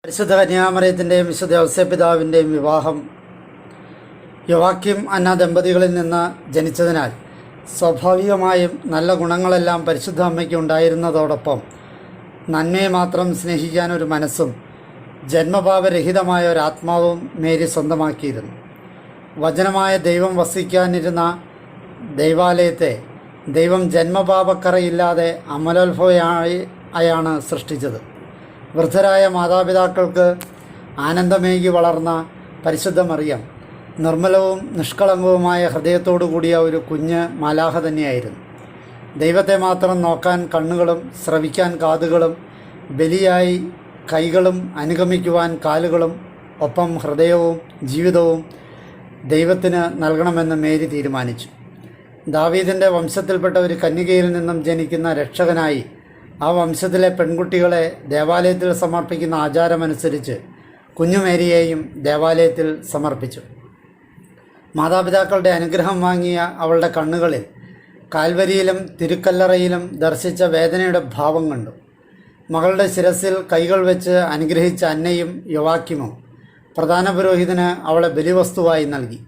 പരിശുദ്ധ കന്യാമറിയത്തിൻ്റെയും വിശുദ്ധ ഔസേപ്പിതാവിൻ്റെയും വിവാഹം യോവാക്യം അന്ന ദമ്പതികളിൽ നിന്ന് ജനിച്ചതിനാൽ സ്വാഭാവികമായും നല്ല ഗുണങ്ങളെല്ലാം പരിശുദ്ധ അമ്മയ്ക്ക് ഉണ്ടായിരുന്നതോടൊപ്പം നന്മയെ മാത്രം സ്നേഹിക്കാൻ ഒരു മനസ്സും ജന്മപാപരഹിതമായ ഒരു ആത്മാവും മേരി സ്വന്തമാക്കിയിരുന്നു. വചനമായ ദൈവം വസിക്കാനിരുന്ന ദൈവാലയത്തെ ദൈവം ജന്മപാപക്കറയില്ലാതെ അമലോത്ഭവയായാണ് സൃഷ്ടിച്ചത്. വൃദ്ധരായ മാതാപിതാക്കൾക്ക് ആനന്ദമേകി വളർന്ന പരിശുദ്ധ മറിയം നിർമ്മലവും നിഷ്കളങ്കവുമായ ഹൃദയത്തോടു കൂടിയ ഒരു കുഞ്ഞ് മാലാഖ തന്നെയായിരുന്നു. ദൈവത്തെ മാത്രം നോക്കാൻ കണ്ണുകളും ശ്രവിക്കാൻ കാതുകളും ബലിയായി കൈകളും അനുഗമിക്കുവാൻ കാലുകളും ഒപ്പം ഹൃദയവും ജീവിതവും ദൈവത്തിന് നൽകണമെന്ന് മേരി തീരുമാനിച്ചു. ദാവീദിൻ്റെ വംശത്തിൽപ്പെട്ട ഒരു കന്യകയിൽ നിന്നും ജനിക്കുന്ന രക്ഷകനായി ആ വംശത്തിലെ പെൺകുട്ടികളെ ദേവാലയത്തിൽ സമർപ്പിക്കുന്ന ആചാരമനുസരിച്ച് കുഞ്ഞുമേരിയെയും ദേവാലയത്തിൽ സമർപ്പിച്ചു. മാതാപിതാക്കളുടെ അനുഗ്രഹം വാങ്ങിയ അവളുടെ കണ്ണുകളിൽ കാൽവരിയിലും തിരുക്കല്ലറയിലും ദർശിച്ച വേദനയുടെ ഭാവം കണ്ടു. മകളുടെ ശിരസിൽ കൈകൾ വെച്ച് അനുഗ്രഹിച്ച അന്നയും യോവാക്യമും പ്രധാന പുരോഹിതന് അവളെ ബലിവസ്തുവായി നൽകി.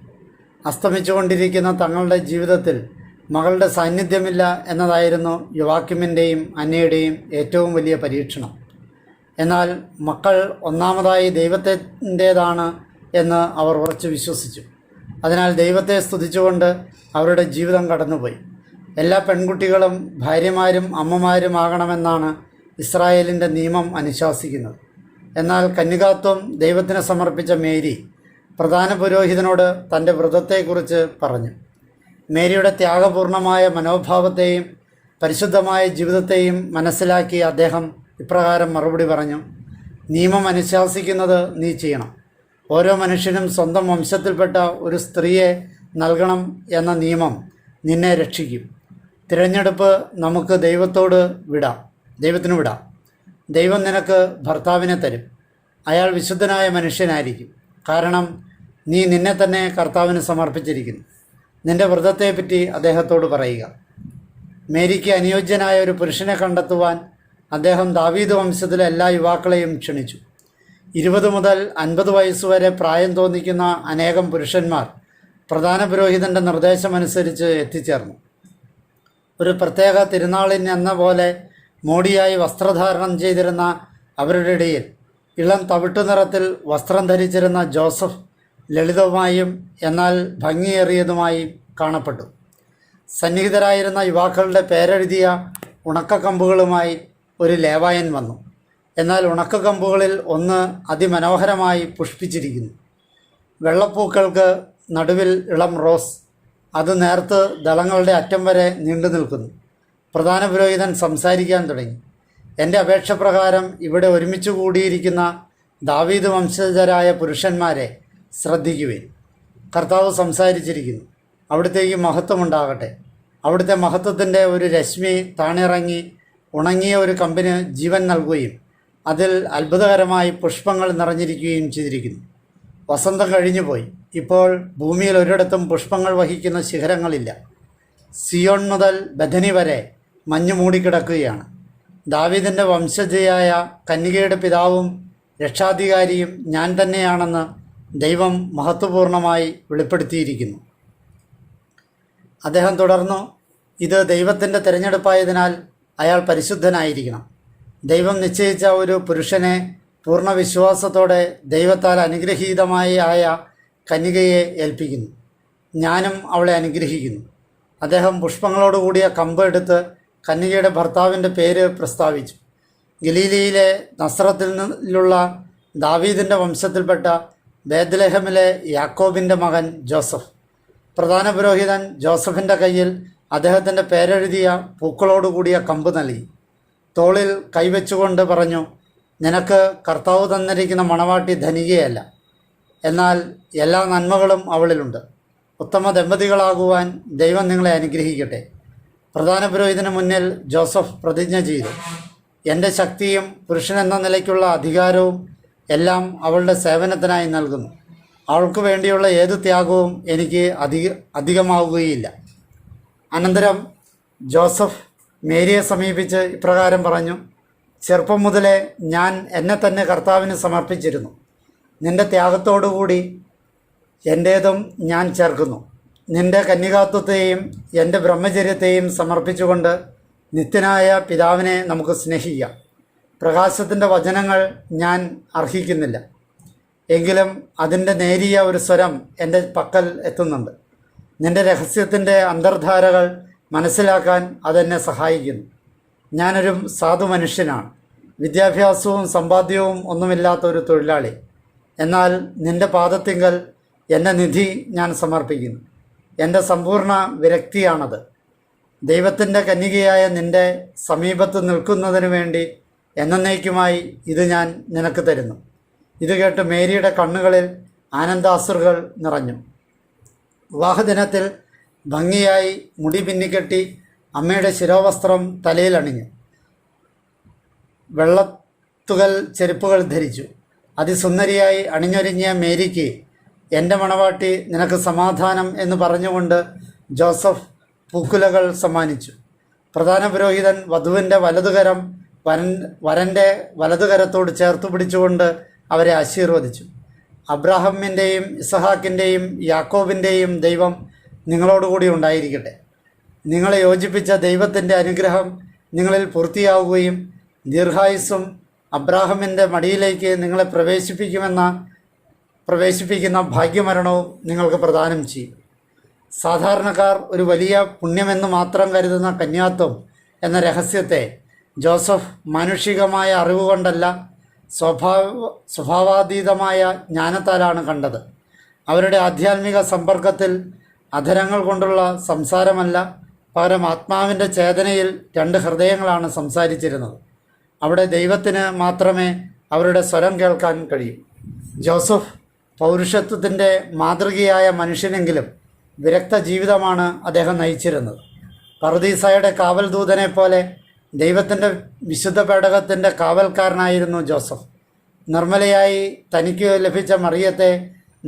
അസ്തമിച്ചുകൊണ്ടിരിക്കുന്ന തങ്ങളുടെ ജീവിതത്തിൽ മകളുടെ സാന്നിധ്യമില്ല എന്നതായിരുന്നു യോവാക്യമിൻ്റെയും അന്നയുടെയും ഏറ്റവും വലിയ പരീക്ഷണം. എന്നാൽ മക്കൾ ഒന്നാമതായി ദൈവത്തിൻ്റേതാണ് എന്ന് അവർ ഉറച്ചു വിശ്വസിച്ചു. അതിനാൽ ദൈവത്തെ സ്തുതിച്ചുകൊണ്ട് അവരുടെ ജീവിതം കടന്നുപോയി. എല്ലാ പെൺകുട്ടികളും ഭാര്യമാരും അമ്മമാരുമാകണമെന്നാണ് ഇസ്രായേലിൻ്റെ നിയമം അനുശാസിക്കുന്നത്. എന്നാൽ കന്യകാത്വം ദൈവത്തിന് സമർപ്പിച്ച മേരി പ്രധാന പുരോഹിതനോട് തൻ്റെ വ്രതത്തെക്കുറിച്ച് പറഞ്ഞു. മേരിയുടെ ത്യാഗപൂർണമായ മനോഭാവത്തെയും പരിശുദ്ധമായ ജീവിതത്തെയും മനസ്സിലാക്കി അദ്ദേഹം ഇപ്രകാരം മറുപടി പറഞ്ഞു: നിയമം അനുശാസിക്കുന്നത് നീ ചെയ്യണം. ഓരോ മനുഷ്യനും സ്വന്തം വംശത്തിൽപ്പെട്ട ഒരു സ്ത്രീയെ നൽകണം എന്ന നിയമം നിന്നെ രക്ഷിക്കും. തിരഞ്ഞെടുപ്പ് നമുക്ക് ദൈവത്തിന് വിടാം. ദൈവം നിനക്ക് ഭർത്താവിനെ തരും. അയാൾ വിശുദ്ധനായ മനുഷ്യനായിരിക്കും. കാരണം നീ നിന്നെ തന്നെ കർത്താവിന് സമർപ്പിച്ചിരിക്കുന്നു. നിന്റെ വ്രതത്തെപ്പറ്റി അദ്ദേഹത്തോട് പറയുക. മേരിക്ക് അനുയോജ്യനായ ഒരു പുരുഷനെ കണ്ടെത്തുവാൻ അദ്ദേഹം ദാവീദ് വംശത്തിലെ എല്ലാ യുവാക്കളെയും ക്ഷണിച്ചു. 20 മുതൽ 50 വയസ്സുവരെ പ്രായം തോന്നിക്കുന്ന അനേകം പുരുഷന്മാർ പ്രധാന പുരോഹിതൻ്റെ നിർദ്ദേശമനുസരിച്ച് എത്തിച്ചേർന്നു. ഒരു പ്രത്യേക തിരുനാളിനെന്ന പോലെ മോടിയായി വസ്ത്രധാരണം ചെയ്തിരുന്ന അവരുടെ ഇടയിൽ ഇളം തവിട്ടു നിറത്തിൽ വസ്ത്രം ധരിച്ചിരുന്ന ജോസഫ് ലളിതവുമായും എന്നാൽ ഭംഗിയേറിയതുമായി കാണപ്പെട്ടു. സന്നിഹിതരായിരുന്ന യുവാക്കളുടെ പേരെഴുതിയ ഉണക്കക്കമ്പുകളുമായി ഒരു ലേവായൻ വന്നു. എന്നാൽ ഉണക്കക്കമ്പുകളിൽ ഒന്ന് അതിമനോഹരമായി പുഷ്പിച്ചിരിക്കുന്നു. വെള്ളപ്പൂക്കൾക്ക് നടുവിൽ ഇളം റോസ്, അത് നേർത്ത് ദളങ്ങളുടെ അറ്റം വരെ നീണ്ടു നിൽക്കുന്നു. പ്രധാന പുരോഹിതൻ സംസാരിക്കാൻ തുടങ്ങി. എൻ്റെ അപേക്ഷ പ്രകാരം ഇവിടെ ഒരുമിച്ച് കൂടിയിരിക്കുന്ന ദാവീദ് വംശജരായ പുരുഷന്മാരെ ശ്രദ്ധിക്കുവിൻ. കർത്താവ് സംസാരിച്ചിരിക്കുന്നു. അവിടുത്തേക്ക് മഹത്വമുണ്ടാകട്ടെ. അവിടുത്തെ മഹത്വത്തിൻ്റെ ഒരു രശ്മി താണിറങ്ങി ഉണങ്ങിയ ഒരു കമ്പിന് ജീവൻ നൽകുകയും അതിൽ അത്ഭുതകരമായി പുഷ്പങ്ങൾ നിറഞ്ഞിരിക്കുകയും ചെയ്തിരിക്കുന്നു. വസന്തം കഴിഞ്ഞുപോയി. ഇപ്പോൾ ഭൂമിയിൽ ഒരിടത്തും പുഷ്പങ്ങൾ വഹിക്കുന്ന ശിഖരങ്ങളില്ല. സിയോൺ മുതൽ ബഥനി വരെ മഞ്ഞ് മൂടിക്കിടക്കുകയാണ്. ദാവീദിൻ്റെ വംശജയായ കന്യകയുടെ പിതാവും രക്ഷാധികാരിയും ഞാൻ തന്നെയാണെന്ന് ദൈവം മഹത്വപൂർണമായി വെളിപ്പെടുത്തിയിരിക്കുന്നു. അദ്ദേഹം തുടർന്നു: ഇത് ദൈവത്തിൻ്റെ തിരഞ്ഞെടുപ്പായതിനാൽ അയാൾ പരിശുദ്ധനായിരിക്കണം. ദൈവം നിശ്ചയിച്ച ഒരു പുരുഷനെ പൂർണ്ണ വിശ്വാസത്തോടെ ദൈവത്താൽ അനുഗ്രഹീതമായ കന്യകയെ ഏൽപ്പിക്കുന്നു. ഞാനും അവളെ അനുഗ്രഹിക്കുന്നു. അദ്ദേഹം പുഷ്പങ്ങളോടുകൂടിയ കമ്പ് എടുത്ത് കന്യകയുടെ ഭർത്താവിൻ്റെ പേര് പ്രസ്താവിച്ചു. ഗലീലയിലെ നസ്രത്തിൽ നിന്നുള്ള ദാവീദിൻ്റെ വംശത്തിൽപ്പെട്ട ബേത്ലഹേമിലെ യാക്കോബിൻ്റെ മകൻ ജോസഫ്. പ്രധാന പുരോഹിതൻ ജോസഫിൻ്റെ കയ്യിൽ അദ്ദേഹത്തിൻ്റെ പേരെഴുതിയ പൂക്കളോടുകൂടിയ കമ്പ് നൽകി. തോളിൽ കൈവച്ചുകൊണ്ട് പറഞ്ഞു: നിനക്ക് കർത്താവ് തന്നിരിക്കുന്ന മണവാട്ടി ധനികയല്ല, എന്നാൽ എല്ലാ നന്മകളും അവളിലുണ്ട്. ഉത്തമ ദമ്പതികളാകുവാൻ ദൈവം നിങ്ങളെ അനുഗ്രഹിക്കട്ടെ. പ്രധാന പുരോഹിതന് മുന്നിൽ ജോസഫ് പ്രതിജ്ഞ ചെയ്തു: എൻ്റെ ശക്തിയും പുരുഷനെന്ന നിലയ്ക്കുള്ള അധികാരവും എല്ലാം അവളുടെ സേവനത്തിനായി നൽകുന്നു. അവൾക്ക് വേണ്ടിയുള്ള ഏത് ത്യാഗവും എനിക്ക് അധികമാവുകയില്ല. അനന്തരം ജോസഫ് മേരിയെ സമീപിച്ച് ഇപ്രകാരം പറഞ്ഞു: ചെറുപ്പം മുതലേ ഞാൻ എന്നെ തന്നെ കർത്താവിന് സമർപ്പിച്ചിരുന്നു. നിന്റെ ത്യാഗത്തോടുകൂടി എൻ്റേതും ഞാൻ ചേർക്കുന്നു. നിന്റെ കന്യകാത്വത്തെയും എൻ്റെ ബ്രഹ്മചര്യത്തെയും സമർപ്പിച്ചുകൊണ്ട് നിത്യനായ പിതാവിനെ നമുക്ക് സ്നേഹിക്കാം. പ്രകാശത്തിൻ്റെ വചനങ്ങൾ ഞാൻ അർഹിക്കുന്നില്ല, എങ്കിലും അതിൻ്റെ നേരിയ ഒരു സ്വരം എൻ്റെ പക്കൽ എത്തുന്നുണ്ട്. നിന്റെ രഹസ്യത്തിൻ്റെ അന്തർധാരകൾ മനസ്സിലാക്കാൻ അതെന്നെ സഹായിക്കുന്നു. ഞാനൊരു സാധു മനുഷ്യനാണ്, വിദ്യാഭ്യാസവും സമ്പാദ്യവും ഒന്നുമില്ലാത്ത ഒരു തൊഴിലാളി. എന്നാൽ നിന്റെ പാദത്തിങ്കൽ എൻ്റെ നിധി ഞാൻ സമർപ്പിക്കുന്നു. എൻ്റെ സമ്പൂർണ്ണ വിരക്തിയാണത്. ദൈവത്തിൻ്റെ കന്യകയായ നിന്റെ സമീപത്ത് നിൽക്കുന്നതിനു വേണ്ടി എന്നേക്കുമായി ഇത് ഞാൻ നിനക്ക് തരുന്നു. ഇത് കേട്ട് മേരിയുടെ കണ്ണുകളിൽ ആനന്ദാശ്രുകൾ നിറഞ്ഞു. വിവാഹദിനത്തിൽ ഭംഗിയായി മുടി പിന്നിക്കെട്ടി അമ്മയുടെ ശിരോവസ്ത്രം തലയിൽ അണിഞ്ഞു. വെള്ളത്തുകൽ ചെരുപ്പുകൾ ധരിച്ചു. അതിസുന്ദരിയായി അണിഞ്ഞൊരുങ്ങിയ മേരിക്ക് എൻ്റെ മണവാട്ടി നിനക്ക് സമാധാനം എന്ന് പറഞ്ഞുകൊണ്ട് ജോസഫ് പൂക്കുലകൾ സമ്മാനിച്ചു. പ്രധാന പുരോഹിതൻ വധുവിൻ്റെ വലതുകരം വരൻ്റെ വലതുകരത്തോട് ചേർത്ത് പിടിച്ചുകൊണ്ട് അവരെ ആശീർവദിച്ചു. അബ്രാഹമിൻ്റെയും ഇസഹാക്കിൻ്റെയും യാക്കോബിൻ്റെയും ദൈവം നിങ്ങളോടുകൂടി ഉണ്ടായിരിക്കട്ടെ. നിങ്ങളെ യോജിപ്പിച്ച ദൈവത്തിൻ്റെ അനുഗ്രഹം നിങ്ങളിൽ പൂർത്തിയാവുകയും ദീർഘായുസ്സും അബ്രാഹമിൻ്റെ മടിയിലേക്ക് നിങ്ങളെ പ്രവേശിപ്പിക്കുന്ന ഭാഗ്യമരണവും നിങ്ങൾക്ക് പ്രദാനം ചെയ്യും. സാധാരണക്കാർ ഒരു വലിയ പുണ്യമെന്ന് മാത്രം കരുതുന്ന കന്യാത്വം എന്ന രഹസ്യത്തെ ജോസഫ് മാനുഷികമായ അറിവുകൊണ്ടല്ല, സ്വഭാവാതീതമായ ജ്ഞാനത്താലാണ് കണ്ടത്. അവരുടെ ആധ്യാത്മിക സമ്പർക്കത്തിൽ അധരങ്ങൾ കൊണ്ടുള്ള സംസാരമല്ല, പകരം ആത്മാവിൻ്റെ ചേതനയിൽ രണ്ട് ഹൃദയങ്ങളാണ് സംസാരിച്ചിരുന്നത്. അവിടെ ദൈവത്തിന് മാത്രമേ അവരുടെ സ്വരം കേൾക്കാൻ കഴിയൂ. ജോസഫ് പൗരുഷത്വത്തിൻ്റെ മാതൃകയായ മനുഷ്യനെങ്കിലും വിരക്ത ജീവിതമാണ് അദ്ദേഹം നയിച്ചിരുന്നത്. പറുദീസായുടെ കാവൽ ദൂതനെ പോലെ ദൈവത്തിൻ്റെ വിശുദ്ധ പേടകത്തിൻ്റെ കാവൽക്കാരനായിരുന്നു ജോസഫ്. നിർമ്മലയായി തനിക്ക് ലഭിച്ച മറിയത്തെ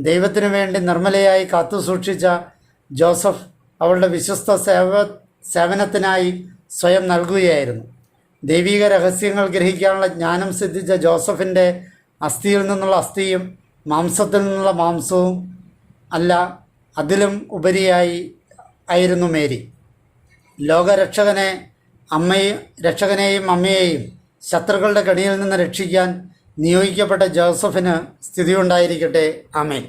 ദൈവത്തിനു വേണ്ടി നിർമ്മലയായി കാത്തുസൂക്ഷിച്ച ജോസഫ് അവളുടെ വിശ്വസ്ത സേവനത്തിനായി സ്വയം നൽകുകയായിരുന്നു. ദൈവിക രഹസ്യങ്ങൾ ഗ്രഹിക്കാനുള്ള ജ്ഞാനം സിദ്ധിച്ച ജോസഫിൻ്റെ അസ്ഥിയിൽ നിന്നുള്ള അസ്ഥിയും മാംസത്തിൽ നിന്നുള്ള മാംസവും അല്ല, അതിലും ഉപരിയായി ആയിരുന്നു മേരി. രക്ഷകനെയും അമ്മയെയും ശത്രുക്കളുടെ കെണിയിൽ നിന്ന് രക്ഷിക്കാൻ നിയോഗിക്കപ്പെട്ട ജോസഫിന് സ്ഥിതിയുണ്ടായിരിക്കട്ടെ. ആമേൻ.